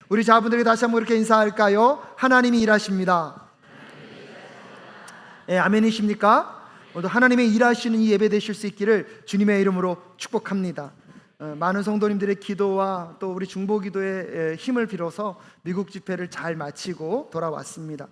우리 자분들에게 다시 한번 이렇게 인사할까요? 하나님이 일하십니다. 아멘이십니까? 오늘도 하나님의 일하시는 이 예배 되실 수 있기를 주님의 이름으로 축복합니다. 많은 성도님들의 기도와 또 우리 중보기도의 힘을 빌어서 미국 집회를 잘 마치고 돌아왔습니다.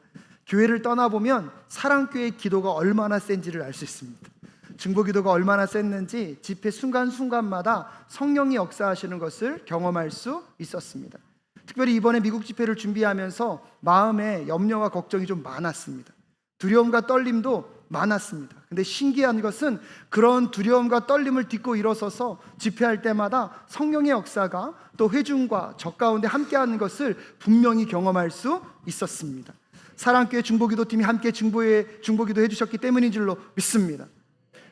교회를 떠나보면 사랑교회의 기도가 얼마나 센지를 알 수 있습니다. 중보기도가 얼마나 셌는지 집회 순간순간마다 성령이 역사하시는 것을 경험할 수 있었습니다. 특별히 이번에 미국 집회를 준비하면서 마음에 염려와 걱정이 좀 많았습니다. 두려움과 떨림도 많았습니다. 근데 신기한 것은 그런 두려움과 떨림을 딛고 일어서서 집회할 때마다 성령의 역사가 또 회중과 저 가운데 함께하는 것을 분명히 경험할 수 있었습니다. 사랑교회 중보기도팀이 함께 중보기도 해주셨기 때문인 줄로 믿습니다.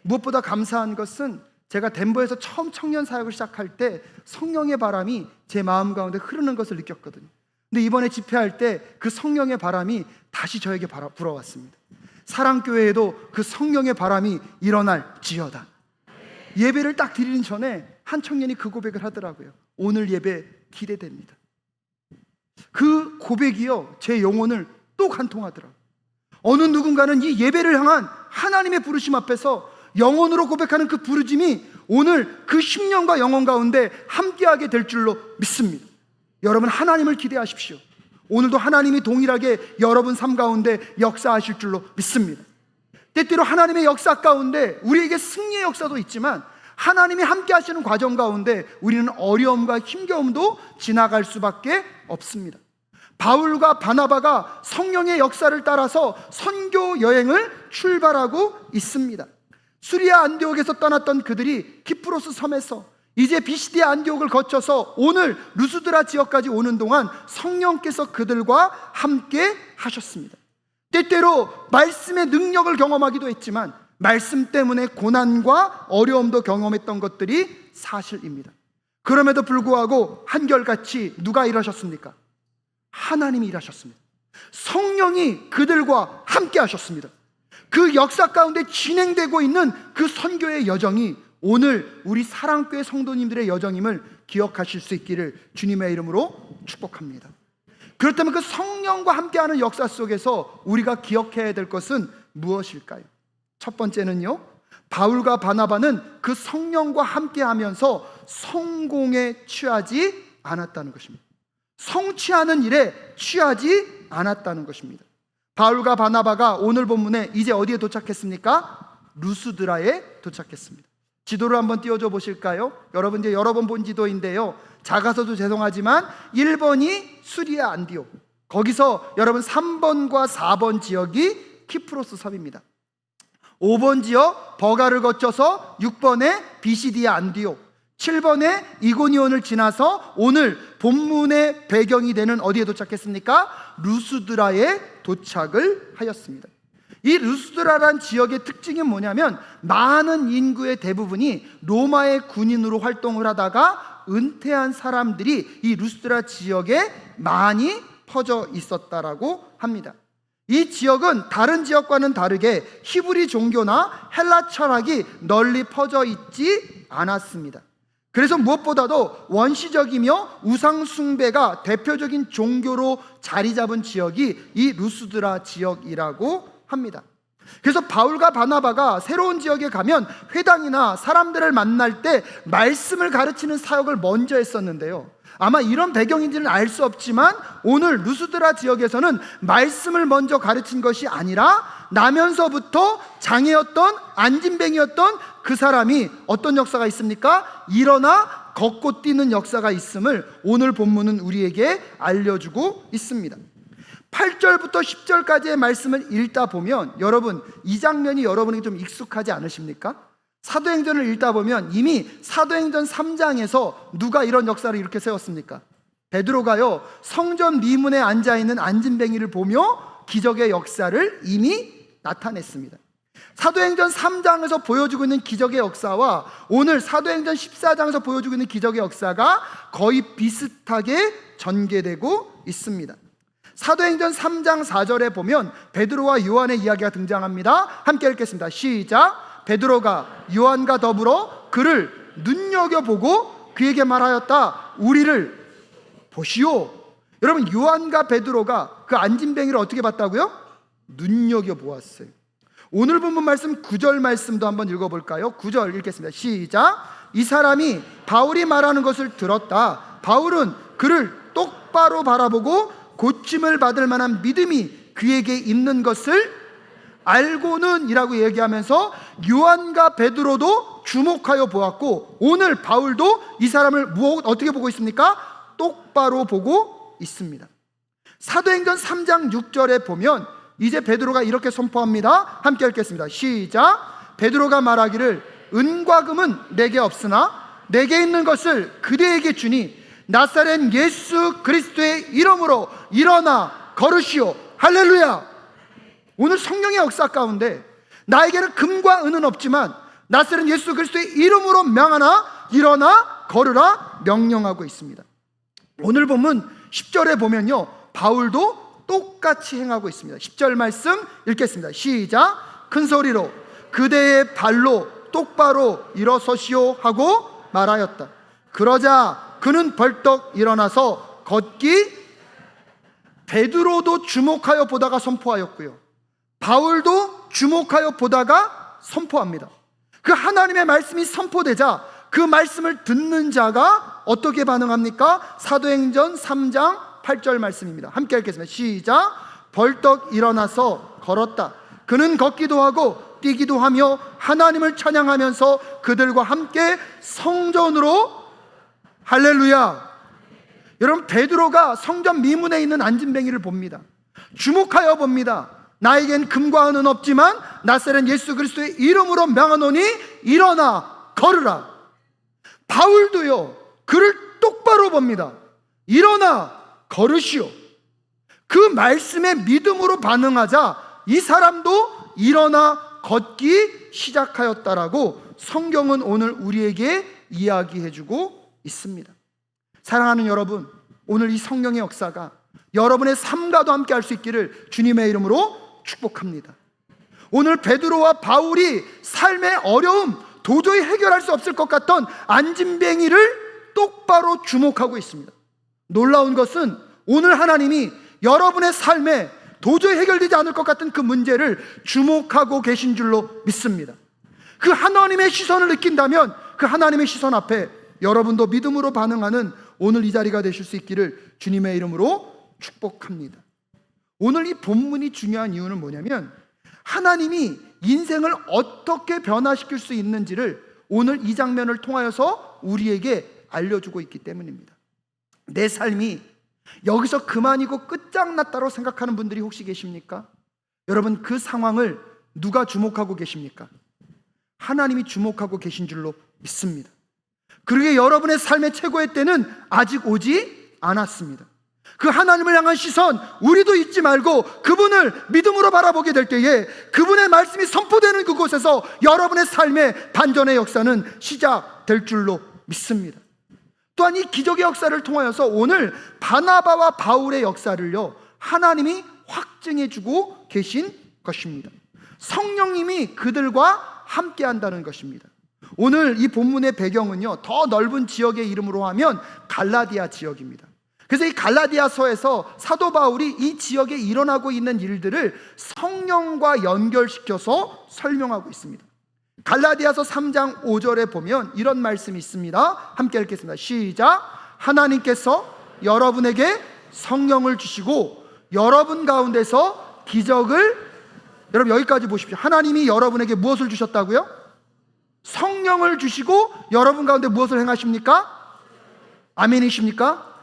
무엇보다 감사한 것은 제가 덴버에서 처음 청년 사역을 시작할 때 성령의 바람이 제 마음 가운데 흐르는 것을 느꼈거든요. 근데 이번에 집회할 때 그 성령의 바람이 다시 저에게 불어왔습니다. 사랑교회에도 그 성령의 바람이 일어날지어다. 예배를 딱 드리는 전에 한 청년이 그 고백을 하더라고요. 오늘 예배 기대됩니다. 그 고백이요, 제 영혼을 또 간통하더라고요. 어느 누군가는 이 예배를 향한 하나님의 부르심 앞에서 영혼으로 고백하는 그 부르심이 오늘 그 10년과 영혼 가운데 함께하게 될 줄로 믿습니다. 여러분, 하나님을 기대하십시오. 오늘도 하나님이 동일하게 여러분 삶 가운데 역사하실 줄로 믿습니다. 때때로 하나님의 역사 가운데 우리에게 승리의 역사도 있지만 하나님이 함께 하시는 과정 가운데 우리는 어려움과 힘겨움도 지나갈 수밖에 없습니다. 바울과 바나바가 성령의 역사를 따라서 선교 여행을 출발하고 있습니다. 수리아 안디옥에서 떠났던 그들이 키프로스 섬에서 이제 비시디아 안디옥을 거쳐서 오늘 루스드라 지역까지 오는 동안 성령께서 그들과 함께 하셨습니다. 때때로 말씀의 능력을 경험하기도 했지만 말씀 때문에 고난과 어려움도 경험했던 것들이 사실입니다. 그럼에도 불구하고 한결같이 누가 일하셨습니까? 하나님이 일하셨습니다. 성령이 그들과 함께 하셨습니다. 그 역사 가운데 진행되고 있는 그 선교의 여정이 오늘 우리 사랑교회 성도님들의 여정임을 기억하실 수 있기를 주님의 이름으로 축복합니다. 그렇다면 그 성령과 함께하는 역사 속에서 우리가 기억해야 될 것은 무엇일까요? 첫 번째는요, 바울과 바나바는 그 성령과 함께하면서 성공에 취하지 않았다는 것입니다. 성취하는 일에 취하지 않았다는 것입니다. 바울과 바나바가 오늘 본문에 이제 어디에 도착했습니까? 루스드라에 도착했습니다. 지도를 한번 띄워줘 보실까요? 여러분, 이제 여러 번 본 지도인데요, 작아서도 죄송하지만 1번이 수리아 안디옥, 거기서 여러분 3번과 4번 지역이 키프로스 섬입니다. 5번 지역 버가를 거쳐서 6번에 비시디아 안디옥, 7번에 이고니온을 지나서 오늘 본문의 배경이 되는 어디에 도착했습니까? 루스드라에 도착을 하였습니다. 이 루스드라란 지역의 특징이 뭐냐면 많은 인구의 대부분이 로마의 군인으로 활동을 하다가 은퇴한 사람들이 이 루스드라 지역에 많이 퍼져 있었다라고 합니다. 이 지역은 다른 지역과는 다르게 히브리 종교나 헬라 철학이 널리 퍼져 있지 않았습니다. 그래서 무엇보다도 원시적이며 우상숭배가 대표적인 종교로 자리 잡은 지역이 이 루스드라 지역이라고 합니다. 그래서 바울과 바나바가 새로운 지역에 가면 회당이나 사람들을 만날 때 말씀을 가르치는 사역을 먼저 했었는데요, 아마 이런 배경인지는 알 수 없지만 오늘 루스드라 지역에서는 말씀을 먼저 가르친 것이 아니라 나면서부터 장애였던 안진뱅이였던 그 사람이 어떤 역사가 있습니까? 일어나 걷고 뛰는 역사가 있음을 오늘 본문은 우리에게 알려주고 있습니다. 8절부터 10절까지의 말씀을 읽다 보면 여러분, 이 장면이 여러분에게 좀 익숙하지 않으십니까? 사도행전을 읽다 보면 이미 사도행전 3장에서 누가 이런 역사를 이렇게 세웠습니까? 베드로가요, 성전 미문에 앉아있는 안진뱅이를 보며 기적의 역사를 이미 나타냈습니다. 사도행전 3장에서 보여주고 있는 기적의 역사와 오늘 사도행전 14장에서 보여주고 있는 기적의 역사가 거의 비슷하게 전개되고 있습니다. 사도행전 3장 4절에 보면 베드로와 요한의 이야기가 등장합니다. 함께 읽겠습니다. 시작. 베드로가 요한과 더불어 그를 눈여겨보고 그에게 말하였다. 우리를 보시오. 여러분, 요한과 베드로가 그 안진뱅이를 어떻게 봤다고요? 눈여겨보았어요. 오늘 본문 말씀 9절 말씀도 한번 읽어볼까요? 9절 읽겠습니다. 시작. 이 사람이 바울이 말하는 것을 들었다. 바울은 그를 똑바로 바라보고 고침을 받을 만한 믿음이 그에게 있는 것을 알고는 이라고 얘기하면서 요한과 베드로도 주목하여 보았고, 오늘 바울도 이 사람을 어떻게 보고 있습니까? 똑바로 보고 있습니다. 사도행전 3장 6절에 보면 이제 베드로가 이렇게 선포합니다. 함께 읽겠습니다. 시작. 베드로가 말하기를 은과 금은 내게 없으나 내게 있는 것을 그대에게 주니 나사렛 예수 그리스도의 이름으로 일어나 걸으시오. 할렐루야. 오늘 성령의 역사 가운데 나에게는 금과 은은 없지만 나사렛 예수 그리스도의 이름으로 명하나 일어나 걸으라 명령하고 있습니다. 오늘 본문 10절에 보면요, 바울도 똑같이 행하고 있습니다. 10절 말씀 읽겠습니다. 시작. 큰 소리로 그대의 발로 똑바로 일어서시오 하고 말하였다. 그러자 그는 벌떡 일어나서 걷기. 베드로도 주목하여 보다가 선포하였고요, 바울도 주목하여 보다가 선포합니다. 그 하나님의 말씀이 선포되자 그 말씀을 듣는 자가 어떻게 반응합니까? 사도행전 3장 8절 말씀입니다. 함께 읽겠습니다. 시작. 벌떡 일어나서 걸었다. 그는 걷기도 하고 뛰기도 하며 하나님을 찬양하면서 그들과 함께 성전으로. 할렐루야. 여러분, 베드로가 성전 미문에 있는 안진뱅이를 봅니다. 주목하여 봅니다. 나에겐 금과 은은 없지만 나사렛 예수 그리스도의 이름으로 명하노니 일어나 걸으라. 바울도요, 그를 똑바로 봅니다. 일어나 걸으시오. 그 말씀에 믿음으로 반응하자 이 사람도 일어나 걷기 시작하였다라고 성경은 오늘 우리에게 이야기해주고 있습니다. 사랑하는 여러분, 오늘 이 성령의 역사가 여러분의 삶과도 함께 할 수 있기를 주님의 이름으로 축복합니다. 오늘 베드로와 바울이 삶의 어려움, 도저히 해결할 수 없을 것 같던 안진뱅이를 똑바로 주목하고 있습니다. 놀라운 것은 오늘 하나님이 여러분의 삶에 도저히 해결되지 않을 것 같은 그 문제를 주목하고 계신 줄로 믿습니다. 그 하나님의 시선을 느낀다면 그 하나님의 시선 앞에 여러분도 믿음으로 반응하는 오늘 이 자리가 되실 수 있기를 주님의 이름으로 축복합니다. 오늘 이 본문이 중요한 이유는 뭐냐면 하나님이 인생을 어떻게 변화시킬 수 있는지를 오늘 이 장면을 통하여서 우리에게 알려주고 있기 때문입니다. 내 삶이 여기서 그만이고 끝장났다고 생각하는 분들이 혹시 계십니까? 여러분, 그 상황을 누가 주목하고 계십니까? 하나님이 주목하고 계신 줄로 믿습니다. 그러기에 여러분의 삶의 최고의 때는 아직 오지 않았습니다. 그 하나님을 향한 시선, 우리도 잊지 말고 그분을 믿음으로 바라보게 될 때에 그분의 말씀이 선포되는 그곳에서 여러분의 삶의 반전의 역사는 시작될 줄로 믿습니다. 또한 이 기적의 역사를 통하여서 오늘 바나바와 바울의 역사를요, 하나님이 확증해주고 계신 것입니다. 성령님이 그들과 함께 한다는 것입니다. 오늘 이 본문의 배경은요, 더 넓은 지역의 이름으로 하면 갈라디아 지역입니다. 그래서 이 갈라디아서에서 사도 바울이 이 지역에 일어나고 있는 일들을 성령과 연결시켜서 설명하고 있습니다. 갈라디아서 3장 5절에 보면 이런 말씀이 있습니다. 함께 읽겠습니다. 시작. 하나님께서 여러분에게 성령을 주시고 여러분 가운데서 기적을, 여러분 여기까지 보십시오. 하나님이 여러분에게 무엇을 주셨다고요? 성령을 주시고 여러분 가운데 무엇을 행하십니까? 아멘이십니까?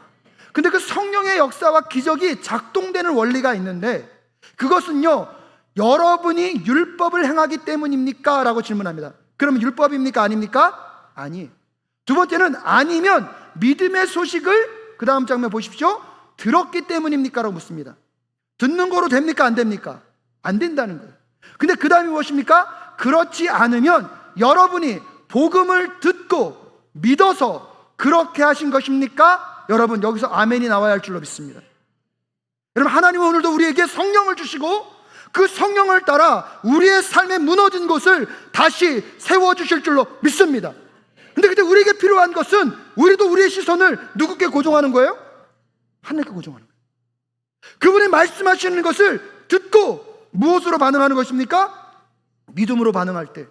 근데 그 성령의 역사와 기적이 작동되는 원리가 있는데 그것은요, 여러분이 율법을 행하기 때문입니까? 라고 질문합니다. 그러면 율법입니까? 아닙니까? 아니에요. 두 번째는 아니면 믿음의 소식을, 그 다음 장면 보십시오, 들었기 때문입니까? 라고 묻습니다. 듣는 거로 됩니까? 안 됩니까? 안 된다는 거예요. 근데 그 다음이 무엇입니까? 그렇지 않으면 여러분이 복음을 듣고 믿어서 그렇게 하신 것입니까? 여러분, 여기서 아멘이 나와야 할 줄로 믿습니다. 여러분, 하나님은 오늘도 우리에게 성령을 주시고 그 성령을 따라 우리의 삶에 무너진 곳을 다시 세워주실 줄로 믿습니다. 근데 그때 우리에게 필요한 것은 우리도 우리의 시선을 누구께 고정하는 거예요? 하나님께 고정하는 거예요. 그분이 말씀하시는 것을 듣고 무엇으로 반응하는 것입니까? 믿음으로 반응할 때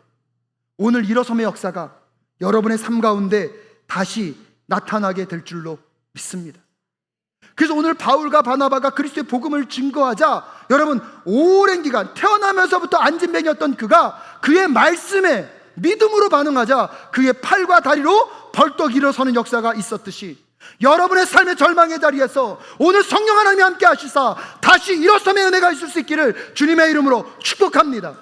오늘 일어섬의 역사가 여러분의 삶 가운데 다시 나타나게 될 줄로 믿습니다. 그래서 오늘 바울과 바나바가 그리스도의 복음을 증거하자 여러분, 오랜 기간 태어나면서부터 안진뱅이였던 그가 그의 말씀에 믿음으로 반응하자 그의 팔과 다리로 벌떡 일어서는 역사가 있었듯이 여러분의 삶의 절망의 자리에서 오늘 성령 하나님이 함께 하시사 다시 일어섬의 은혜가 있을 수 있기를 주님의 이름으로 축복합니다.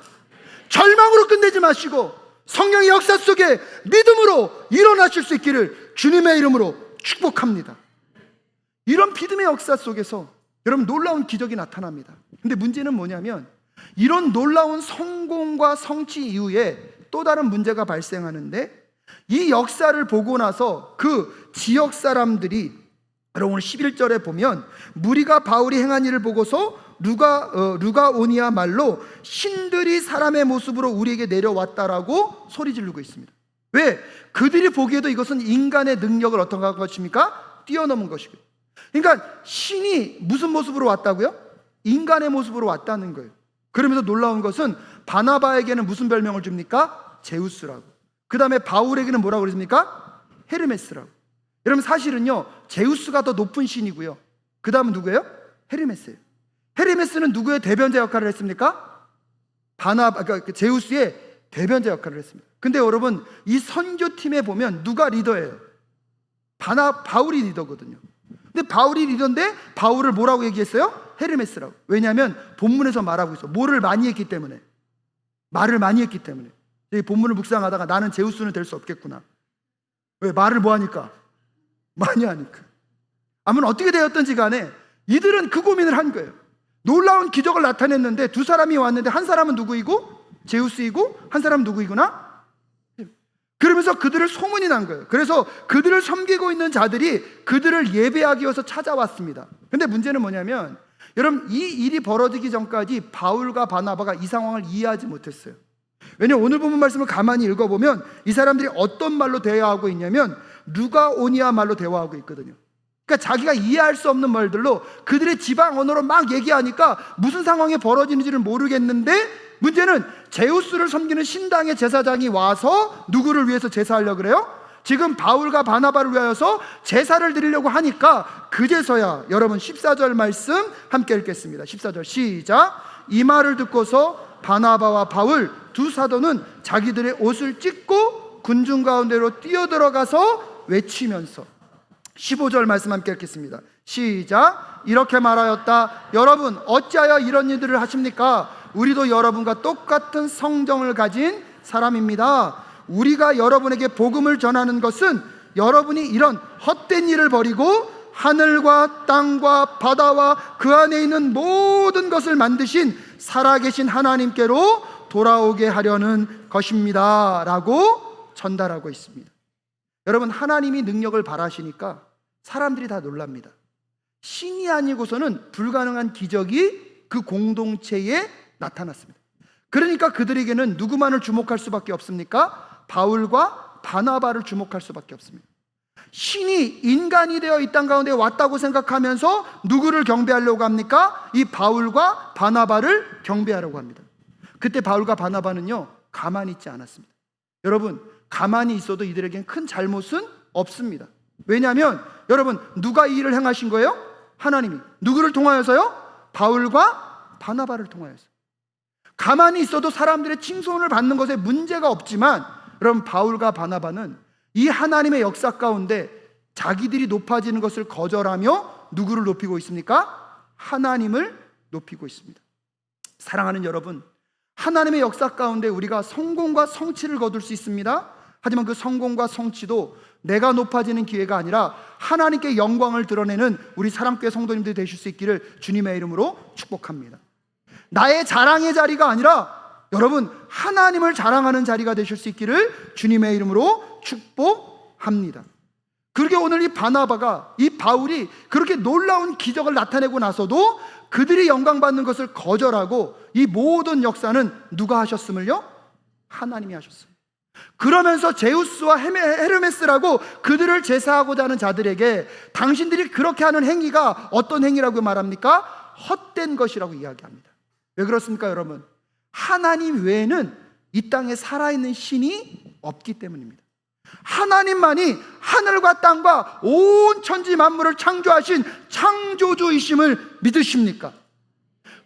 절망으로 끝내지 마시고 성령의 역사 속에 믿음으로 일어나실 수 있기를 주님의 이름으로 축복합니다. 이런 믿음의 역사 속에서 여러분 놀라운 기적이 나타납니다. 근데 문제는 뭐냐면 이런 놀라운 성공과 성취 이후에 또 다른 문제가 발생하는데, 이 역사를 보고 나서 그 지역 사람들이, 여러분 오늘 11절에 보면 무리가 바울이 행한 일을 보고서 루가오니아 말로 신들이 사람의 모습으로 우리에게 내려왔다라고 소리 지르고 있습니다. 왜? 그들이 보기에도 이것은 인간의 능력을 어떤 것입니까? 뛰어넘은 것이고요. 그러니까 신이 무슨 모습으로 왔다고요? 인간의 모습으로 왔다는 거예요. 그러면서 놀라운 것은 바나바에게는 무슨 별명을 줍니까? 제우스라고. 그 다음에 바울에게는 뭐라고 그러십니까? 헤르메스라고. 여러분 사실은요, 제우스가 더 높은 신이고요, 그 다음은 누구예요? 헤르메스예요. 헤르메스는 누구의 대변자 역할을 했습니까? 그러니까 제우스의 대변자 역할을 했습니다. 근데 여러분 이 선교팀에 보면 누가 리더예요? 바울이 리더거든요. 근데 바울이 리더인데 바울을 뭐라고 얘기했어요? 헤르메스라고. 왜냐하면 본문에서 말하고 있어. 뭐를 많이 했기 때문에, 말을 많이 했기 때문에. 이 본문을 묵상하다가 나는 제우스는 될 수 없겠구나. 왜? 말을 뭐 하니까? 많이 하니까. 아무튼 어떻게 되었든지 간에 이들은 그 고민을 한 거예요. 놀라운 기적을 나타냈는데 두 사람이 왔는데 한 사람은 누구이고? 제우스이고 한 사람은 누구이구나? 그러면서 그들을 소문이 난 거예요. 그래서 그들을 섬기고 있는 자들이 그들을 예배하기 위해서 찾아왔습니다. 근데 문제는 뭐냐면 여러분, 이 일이 벌어지기 전까지 바울과 바나바가 이 상황을 이해하지 못했어요. 왜냐하면 오늘 본문 말씀을 가만히 읽어보면 이 사람들이 어떤 말로 대화하고 있냐면 루가오니아 말로 대화하고 있거든요. 그러니까 자기가 이해할 수 없는 말들로 그들의 지방 언어로 막 얘기하니까 무슨 상황이 벌어지는지를 모르겠는데, 문제는 제우스를 섬기는 신당의 제사장이 와서 누구를 위해서 제사하려고 그래요? 지금 바울과 바나바를 위하여서 제사를 드리려고 하니까 그제서야 여러분 14절 말씀 함께 읽겠습니다. 14절 시작. 이 말을 듣고서 바나바와 바울 두 사도는 자기들의 옷을 찢고 군중 가운데로 뛰어들어가서 외치면서, 15절 말씀 함께 읽겠습니다. 시작. 이렇게 말하였다. 여러분 어찌하여 이런 일들을 하십니까? 우리도 여러분과 똑같은 성정을 가진 사람입니다. 우리가 여러분에게 복음을 전하는 것은 여러분이 이런 헛된 일을 버리고 하늘과 땅과 바다와 그 안에 있는 모든 것을 만드신 살아계신 하나님께로 돌아오게 하려는 것입니다 라고 전달하고 있습니다. 여러분, 하나님이 능력을 발하시니까 사람들이 다 놀랍니다. 신이 아니고서는 불가능한 기적이 그 공동체에 나타났습니다. 그러니까 그들에게는 누구만을 주목할 수밖에 없습니까? 바울과 바나바를 주목할 수밖에 없습니다. 신이 인간이 되어 이 땅 가운데 왔다고 생각하면서 누구를 경배하려고 합니까? 이 바울과 바나바를 경배하려고 합니다. 그때 바울과 바나바는요, 가만히 있지 않았습니다. 여러분, 가만히 있어도 이들에겐 큰 잘못은 없습니다. 왜냐하면 여러분, 누가 이 일을 행하신 거예요? 하나님이. 누구를 통하여서요? 바울과 바나바를 통하여서. 가만히 있어도 사람들의 칭송을 받는 것에 문제가 없지만 여러분, 바울과 바나바는 이 하나님의 역사 가운데 자기들이 높아지는 것을 거절하며 누구를 높이고 있습니까? 하나님을 높이고 있습니다. 사랑하는 여러분, 하나님의 역사 가운데 우리가 성공과 성취를 거둘 수 있습니다. 하지만 그 성공과 성취도 내가 높아지는 기회가 아니라 하나님께 영광을 드러내는 우리 사랑교회 성도님들이 되실 수 있기를 주님의 이름으로 축복합니다. 나의 자랑의 자리가 아니라 여러분, 하나님을 자랑하는 자리가 되실 수 있기를 주님의 이름으로 축복합니다. 그렇게 오늘 이 바나바가, 이 바울이 그렇게 놀라운 기적을 나타내고 나서도 그들이 영광받는 것을 거절하고 이 모든 역사는 누가 하셨음을요? 하나님이 하셨습니다. 그러면서 제우스와 헤르메스라고 그들을 제사하고자 하는 자들에게 당신들이 그렇게 하는 행위가 어떤 행위라고 말합니까? 헛된 것이라고 이야기합니다. 왜 그렇습니까, 여러분? 하나님 외에는 이 땅에 살아있는 신이 없기 때문입니다. 하나님만이 하늘과 땅과 온 천지 만물을 창조하신 창조주이심을 믿으십니까?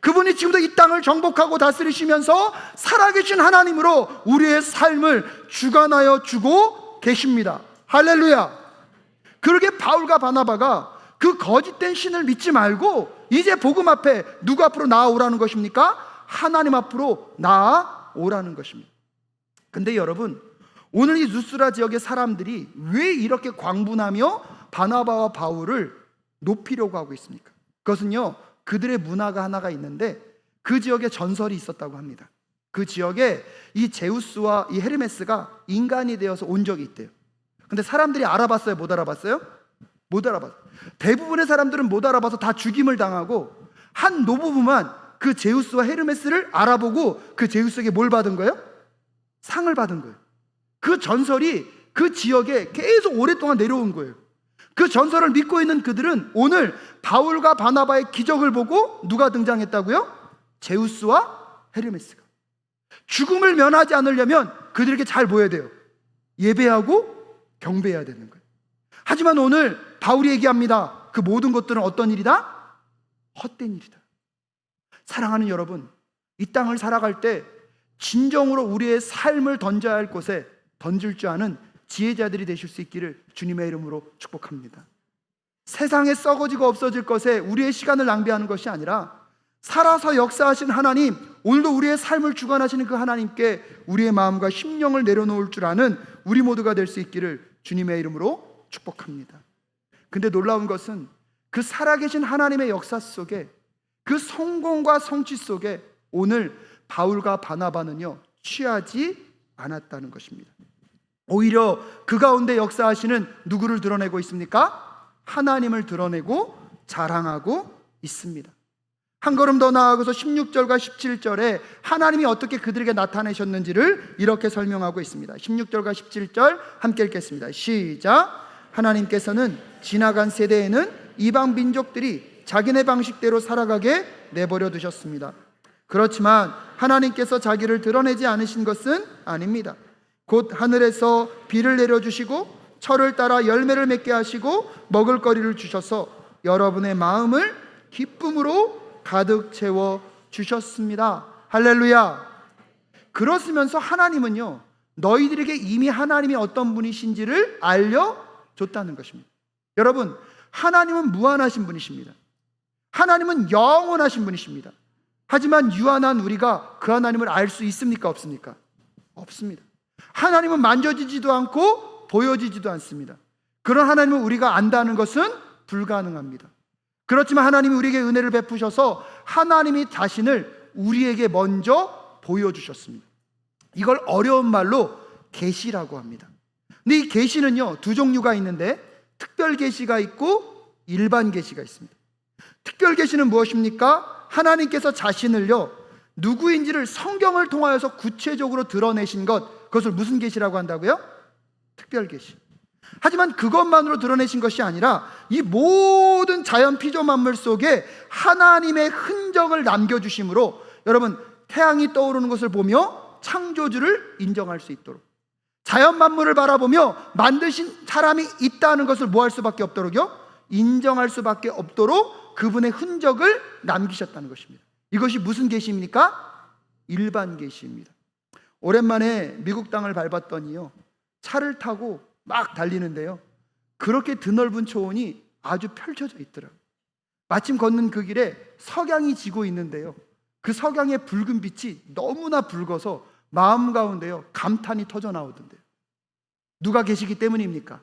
그분이 지금도 이 땅을 정복하고 다스리시면서 살아계신 하나님으로 우리의 삶을 주관하여 주고 계십니다. 할렐루야. 그러게 바울과 바나바가 그 거짓된 신을 믿지 말고 이제 복음 앞에 누구 앞으로 나아오라는 것입니까? 하나님 앞으로 나아오라는 것입니다. 근데 여러분, 오늘 이 루스드라 지역의 사람들이 왜 이렇게 광분하며 바나바와 바울을 높이려고 하고 있습니까? 그것은요, 그들의 문화가 하나가 있는데 그 지역에 전설이 있었다고 합니다. 그 지역에 이 제우스와 이 헤르메스가 인간이 되어서 온 적이 있대요. 근데 사람들이 알아봤어요? 못 알아봤어요? 못 알아봤어요. 대부분의 사람들은 못 알아봐서 다 죽임을 당하고, 한 노부부만 그 제우스와 헤르메스를 알아보고 그 제우스에게 뭘 받은 거예요? 상을 받은 거예요. 그 전설이 그 지역에 계속 오랫동안 내려온 거예요. 그 전설을 믿고 있는 그들은 오늘 바울과 바나바의 기적을 보고 누가 등장했다고요? 제우스와 헤르메스가. 죽음을 면하지 않으려면 그들에게 잘 보여야 돼요. 예배하고 경배해야 되는 거예요. 하지만 오늘 바울이 얘기합니다. 그 모든 것들은 어떤 일이다? 헛된 일이다. 사랑하는 여러분, 이 땅을 살아갈 때 진정으로 우리의 삶을 던져야 할 곳에 던질 줄 아는 지혜자들이 되실 수 있기를 주님의 이름으로 축복합니다. 세상에 썩어지고 없어질 것에 우리의 시간을 낭비하는 것이 아니라 살아서 역사하신 하나님, 오늘도 우리의 삶을 주관하시는 그 하나님께 우리의 마음과 심령을 내려놓을 줄 아는 우리 모두가 될 수 있기를 주님의 이름으로 축복합니다. 근데 놀라운 것은 그 살아계신 하나님의 역사 속에, 그 성공과 성취 속에 오늘 바울과 바나바는요, 취하지 않았다는 것입니다. 오히려 그 가운데 역사하시는 누구를 드러내고 있습니까? 하나님을 드러내고 자랑하고 있습니다. 한 걸음 더 나아가서 16절과 17절에 하나님이 어떻게 그들에게 나타내셨는지를 이렇게 설명하고 있습니다. 16절과 17절 함께 읽겠습니다. 시작. 하나님께서는 지나간 세대에는 이방 민족들이 자기네 방식대로 살아가게 내버려 두셨습니다. 그렇지만 하나님께서 자기를 드러내지 않으신 것은 아닙니다. 곧 하늘에서 비를 내려주시고 철을 따라 열매를 맺게 하시고 먹을거리를 주셔서 여러분의 마음을 기쁨으로 가득 채워 주셨습니다. 할렐루야. 그러시면서 하나님은요, 너희들에게 이미 하나님이 어떤 분이신지를 알려줬다는 것입니다. 여러분, 하나님은 무한하신 분이십니다. 하나님은 영원하신 분이십니다. 하지만 유한한 우리가 그 하나님을 알 수 있습니까? 없습니까? 없습니다. 하나님은 만져지지도 않고 보여지지도 않습니다. 그런 하나님을 우리가 안다는 것은 불가능합니다. 그렇지만 하나님이 우리에게 은혜를 베푸셔서 하나님이 자신을 우리에게 먼저 보여주셨습니다. 이걸 어려운 말로 계시라고 합니다. 근데 이 계시는요, 두 종류가 있는데 특별 계시가 있고 일반 계시가 있습니다. 특별 계시는 무엇입니까? 하나님께서 자신을요, 누구인지를 성경을 통하여서 구체적으로 드러내신 것, 그것을 무슨 계시라고 한다고요? 특별 계시. 하지만 그것만으로 드러내신 것이 아니라 이 모든 자연 피조 만물 속에 하나님의 흔적을 남겨주심으로, 여러분, 태양이 떠오르는 것을 보며 창조주를 인정할 수 있도록, 자연 만물을 바라보며 만드신 사람이 있다는 것을 뭐 할 수밖에 없도록요? 인정할 수밖에 없도록 그분의 흔적을 남기셨다는 것입니다. 이것이 무슨 계시입니까? 일반 계시입니다. 오랜만에 미국 땅을 밟았더니요, 차를 타고 막 달리는데요, 그렇게 드넓은 초원이 아주 펼쳐져 있더라고요. 마침 걷는 그 길에 석양이 지고 있는데요, 그 석양의 붉은 빛이 너무나 붉어서 마음 가운데요, 감탄이 터져 나오던데요. 누가 계시기 때문입니까?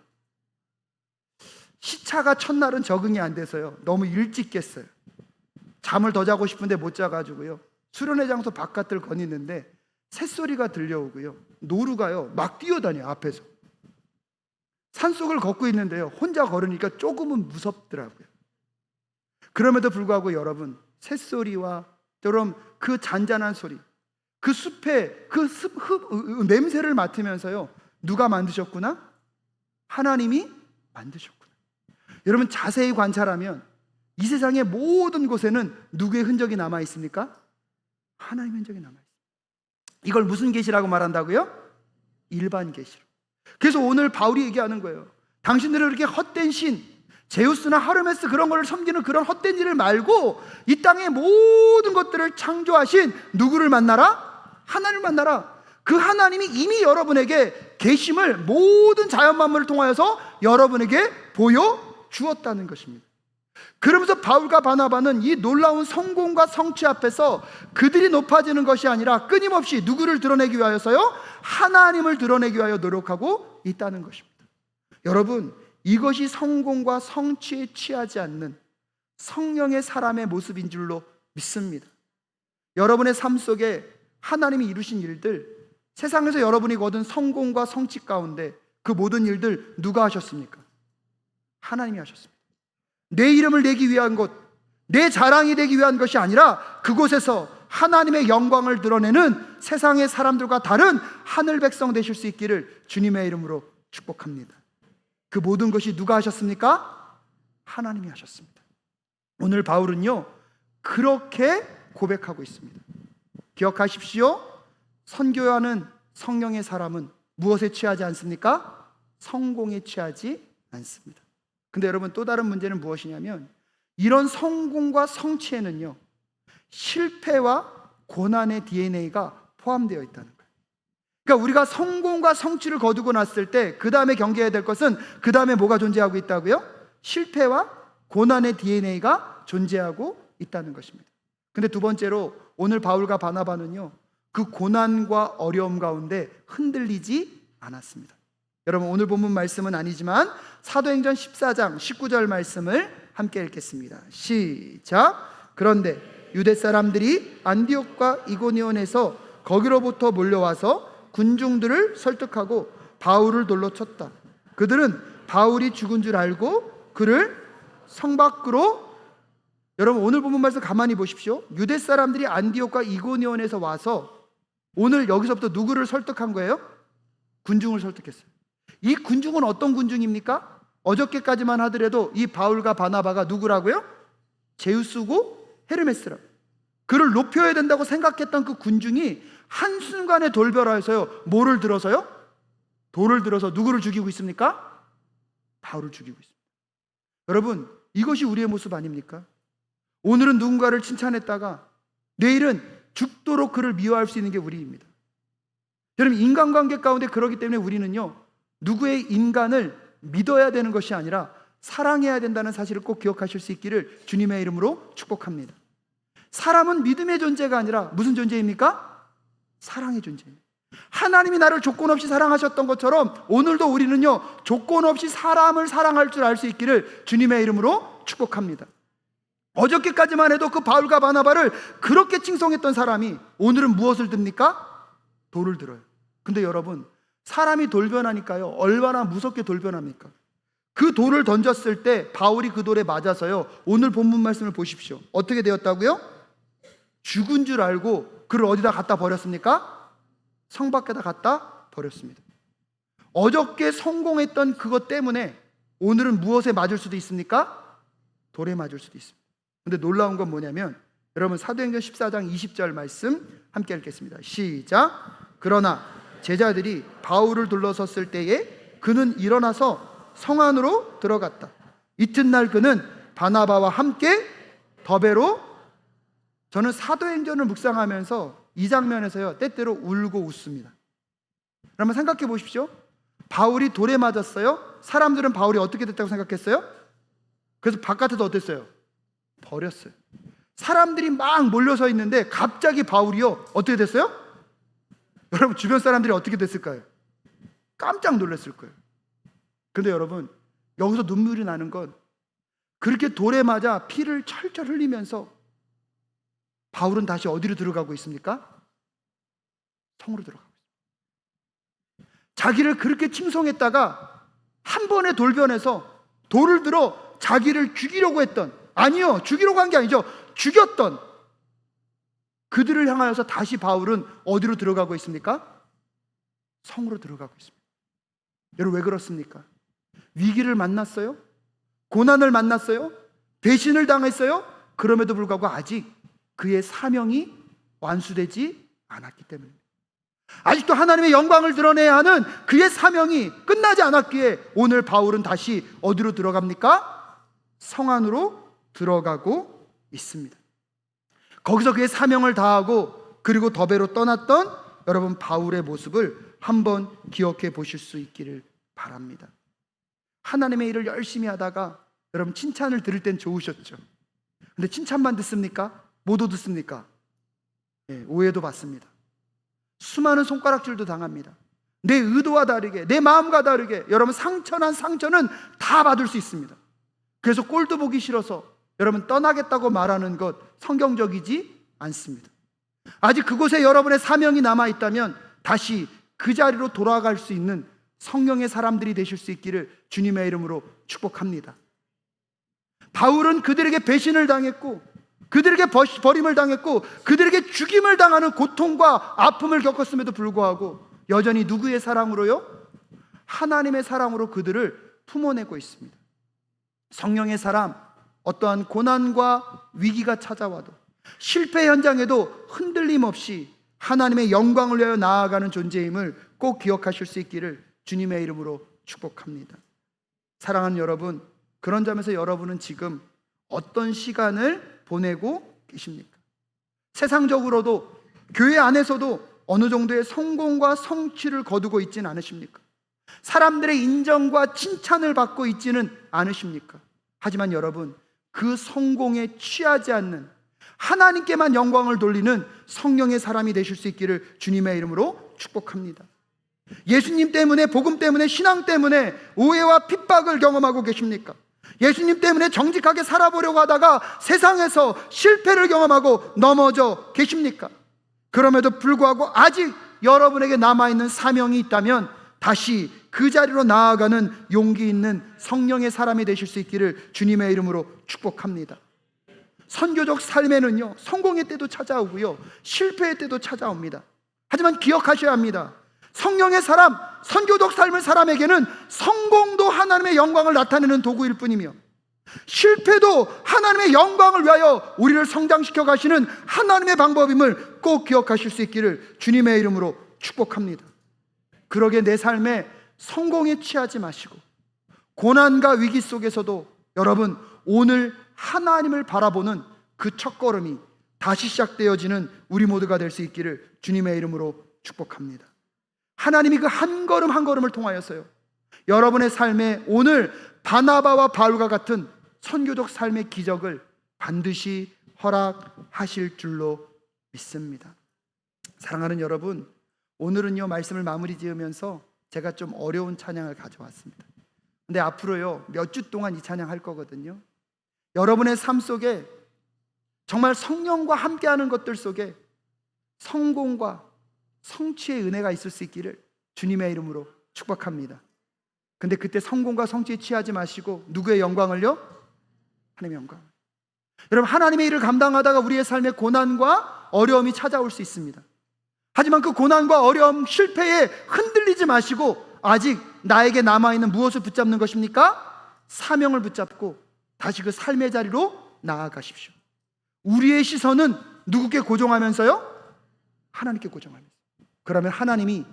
시차가 첫날은 적응이 안 돼서요, 너무 일찍 깼어요. 잠을 더 자고 싶은데 못 자가지고요, 수련회 장소 바깥을 거니는데 새소리가 들려오고요, 노루가요 막 뛰어다녀요. 앞에서 산속을 걷고 있는데요, 혼자 걸으니까 조금은 무섭더라고요. 그럼에도 불구하고 여러분, 새소리와 여러분 그 잔잔한 소리, 그 숲의 그 냄새를 맡으면서요, 누가 만드셨구나? 하나님이 만드셨구나. 여러분 자세히 관찰하면 이 세상의 모든 곳에는 누구의 흔적이 남아 있습니까? 하나님의 흔적이 남아 있습니다. 이걸 무슨 계시라고 말한다고요? 일반 계시로. 그래서 오늘 바울이 얘기하는 거예요. 당신들은 그렇게 헛된 신, 제우스나 하르메스 그런 걸 섬기는 그런 헛된 일을 말고 이 땅의 모든 것들을 창조하신 누구를 만나라? 하나님을 만나라. 그 하나님이 이미 여러분에게 계심을 모든 자연 만물을 통하여서 여러분에게 보여주었다는 것입니다. 그러면서 바울과 바나바는 이 놀라운 성공과 성취 앞에서 그들이 높아지는 것이 아니라 끊임없이 누구를 드러내기 위하여서요? 하나님을 드러내기 위하여 노력하고 있다는 것입니다. 여러분, 이것이 성공과 성취에 취하지 않는 성령의 사람의 모습인 줄로 믿습니다. 여러분의 삶 속에 하나님이 이루신 일들, 세상에서 여러분이 거둔 성공과 성취 가운데 그 모든 일들 누가 하셨습니까? 하나님이 하셨습니다. 내 이름을 내기 위한 것, 내 자랑이 되기 위한 것이 아니라 그곳에서 하나님의 영광을 드러내는 세상의 사람들과 다른 하늘 백성 되실 수 있기를 주님의 이름으로 축복합니다. 그 모든 것이 누가 하셨습니까? 하나님이 하셨습니다. 오늘 바울은요, 그렇게 고백하고 있습니다. 기억하십시오. 선교하는 성령의 사람은 무엇에 취하지 않습니까? 성공에 취하지 않습니다. 근데 여러분, 또 다른 문제는 무엇이냐면 이런 성공과 성취에는요, 실패와 고난의 DNA가 포함되어 있다는 거예요. 그러니까 우리가 성공과 성취를 거두고 났을 때 그 다음에 경계해야 될 것은 그 다음에 뭐가 존재하고 있다고요? 실패와 고난의 DNA가 존재하고 있다는 것입니다. 근데 두 번째로 오늘 바울과 바나바는요, 그 고난과 어려움 가운데 흔들리지 않았습니다. 여러분, 오늘 본문 말씀은 아니지만 사도행전 14장 19절 말씀을 함께 읽겠습니다. 시작. 그런데 유대 사람들이 안디옥과 이고니온에서 거기로부터 몰려와서 군중들을 설득하고 바울을 돌로 쳤다. 그들은 바울이 죽은 줄 알고 그를 성 밖으로, 여러분 오늘 본문 말씀 가만히 보십시오. 유대 사람들이 안디옥과 이고니온에서 와서 오늘 여기서부터 누구를 설득한 거예요? 군중을 설득했어요. 이 군중은 어떤 군중입니까? 어저께까지만 하더라도 이 바울과 바나바가 누구라고요? 제우스고 헤르메스라고. 그를 높여야 된다고 생각했던 그 군중이 한순간에 돌변하여서요, 뭐를 들어서요? 돌을 들어서 누구를 죽이고 있습니까? 바울을 죽이고 있습니다. 여러분, 이것이 우리의 모습 아닙니까? 오늘은 누군가를 칭찬했다가 내일은 죽도록 그를 미워할 수 있는 게 우리입니다. 여러분, 인간관계 가운데 그러기 때문에 우리는요, 누구의 인간을 믿어야 되는 것이 아니라 사랑해야 된다는 사실을 꼭 기억하실 수 있기를 주님의 이름으로 축복합니다. 사람은 믿음의 존재가 아니라 무슨 존재입니까? 사랑의 존재입니다. 하나님이 나를 조건 없이 사랑하셨던 것처럼 오늘도 우리는요, 조건 없이 사람을 사랑할 줄 알 수 있기를 주님의 이름으로 축복합니다. 어저께까지만 해도 그 바울과 바나바를 그렇게 칭송했던 사람이 오늘은 무엇을 듭니까? 돌을 들어요. 근데 여러분, 사람이 돌변하니까요, 얼마나 무섭게 돌변합니까? 그 돌을 던졌을 때 바울이 그 돌에 맞아서요, 오늘 본문 말씀을 보십시오. 어떻게 되었다고요? 죽은 줄 알고 그를 어디다 갖다 버렸습니까? 성 밖에다 갖다 버렸습니다. 어저께 성공했던 그것 때문에 오늘은 무엇에 맞을 수도 있습니까? 돌에 맞을 수도 있습니다. 근데 놀라운 건 뭐냐면, 여러분 사도행전 14장 20절 말씀 함께 읽겠습니다. 시작. 그러나 제자들이 바울을 둘러섰을 때에 그는 일어나서 성 안으로 들어갔다. 이튿날 그는 바나바와 함께 더베로, 저는 사도행전을 묵상하면서 이 장면에서요, 때때로 울고 웃습니다. 그러면 생각해 보십시오. 바울이 돌에 맞았어요. 사람들은 바울이 어떻게 됐다고 생각했어요? 그래서 바깥에서 어땠어요? 버렸어요. 사람들이 막 몰려서 있는데 갑자기 바울이요, 어떻게 됐어요? 여러분, 주변 사람들이 어떻게 됐을까요? 깜짝 놀랐을 거예요. 근데 여러분, 여기서 눈물이 나는 건 그렇게 돌에 맞아 피를 철철 흘리면서 바울은 다시 어디로 들어가고 있습니까? 성으로 들어가고 있습니다. 자기를 그렇게 칭송했다가 한 번의 돌변에서 돌을 들어 자기를 죽이려고 했던, 아니요, 죽이려고 한 게 아니죠, 죽였던 그들을 향하여서 다시 바울은 어디로 들어가고 있습니까? 성으로 들어가고 있습니다. 여러분, 왜 그렇습니까? 위기를 만났어요? 고난을 만났어요? 배신을 당했어요. 그럼에도 불구하고 아직 그의 사명이 완수되지 않았기 때문입니다. 아직도 하나님의 영광을 드러내야 하는 그의 사명이 끝나지 않았기에 오늘 바울은 다시 어디로 들어갑니까? 성 안으로 들어가고 있습니다. 거기서 그의 사명을 다하고 그리고 더베로 떠났던 여러분 바울의 모습을 한번 기억해 보실 수 있기를 바랍니다. 하나님의 일을 열심히 하다가 여러분 칭찬을 들을 땐 좋으셨죠. 근데 칭찬만 듣습니까? 못 얻습니까? 오해도 받습니다. 수많은 손가락질도 당합니다. 내 의도와 다르게, 내 마음과 다르게 여러분 상처는 다 받을 수 있습니다. 그래서 꼴도 보기 싫어서 여러분 떠나겠다고 말하는 것 성경적이지 않습니다. 아직 그곳에 여러분의 사명이 남아있다면 다시 그 자리로 돌아갈 수 있는 성령의 사람들이 되실 수 있기를 주님의 이름으로 축복합니다. 바울은 그들에게 배신을 당했고 그들에게 버림을 당했고 그들에게 죽임을 당하는 고통과 아픔을 겪었음에도 불구하고 여전히 누구의 사랑으로요? 하나님의 사랑으로 그들을 품어내고 있습니다. 성령의 사람, 어떠한 고난과 위기가 찾아와도 실패 현장에도 흔들림 없이 하나님의 영광을 위하여 나아가는 존재임을 꼭 기억하실 수 있기를 주님의 이름으로 축복합니다. 사랑하는 여러분, 그런 점에서 여러분은 지금 어떤 시간을 보내고 계십니까? 세상적으로도 교회 안에서도 어느 정도의 성공과 성취를 거두고 있지는 않으십니까? 사람들의 인정과 칭찬을 받고 있지는 않으십니까? 하지만 여러분, 그 성공에 취하지 않는 하나님께만 영광을 돌리는 성령의 사람이 되실 수 있기를 주님의 이름으로 축복합니다. 예수님 때문에, 복음 때문에, 신앙 때문에 오해와 핍박을 경험하고 계십니까? 예수님 때문에 정직하게 살아보려고 하다가 세상에서 실패를 경험하고 넘어져 계십니까? 그럼에도 불구하고 아직 여러분에게 남아있는 사명이 있다면 다시 그 자리로 나아가는 용기 있는 성령의 사람이 되실 수 있기를 주님의 이름으로 축복합니다. 선교적 삶에는요, 성공의 때도 찾아오고요, 실패의 때도 찾아옵니다. 하지만 기억하셔야 합니다. 성령의 사람, 선교적 삶의 사람에게는 성공도 하나님의 영광을 나타내는 도구일 뿐이며 실패도 하나님의 영광을 위하여 우리를 성장시켜 가시는 하나님의 방법임을 꼭 기억하실 수 있기를 주님의 이름으로 축복합니다. 그러게 내 삶에 성공에 취하지 마시고 고난과 위기 속에서도 여러분 오늘 하나님을 바라보는 그 첫걸음이 다시 시작되어지는 우리 모두가 될 수 있기를 주님의 이름으로 축복합니다. 하나님이 그 한 걸음 한 걸음을 통하여서요, 여러분의 삶에 오늘 바나바와 바울과 같은 선교적 삶의 기적을 반드시 허락하실 줄로 믿습니다. 사랑하는 여러분, 오늘은요 말씀을 마무리 지으면서 제가 좀 어려운 찬양을 가져왔습니다. 근데 앞으로요 몇 주 동안 이 찬양 할 거거든요. 여러분의 삶 속에 정말 성령과 함께하는 것들 속에 성공과 성취의 은혜가 있을 수 있기를 주님의 이름으로 축복합니다. 근데 그때 성공과 성취에 취하지 마시고 누구의 영광을요? 하나님의 영광. 여러분, 하나님의 일을 감당하다가 우리의 삶에 고난과 어려움이 찾아올 수 있습니다. 하지만 그 고난과 어려움, 실패에 흔들리지 마시고 아직 나에게 남아있는 무엇을 붙잡는 것입니까? 사명을 붙잡고 다시 그 삶의 자리로 나아가십시오. 우리의 시선은 누구께 고정하면서요? 하나님께 고정하면서. 그러면 하나님이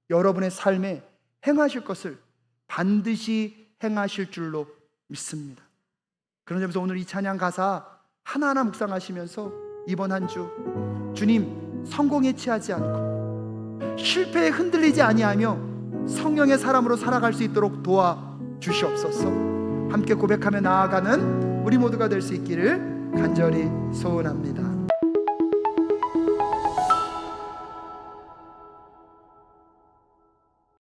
여러분의 삶에 행하실 것을 반드시 행하실 줄로 믿습니다. 그런 점에서 오늘 이 찬양 가사 하나하나 묵상하시면서 이번 한 주 주님, 성공에 취하지 않고 실패에 흔들리지 아니하며 성령의 사람으로 살아갈 수 있도록 도와주시옵소서. 함께 고백하며 나아가는 우리 모두가 될 수 있기를 간절히 소원합니다.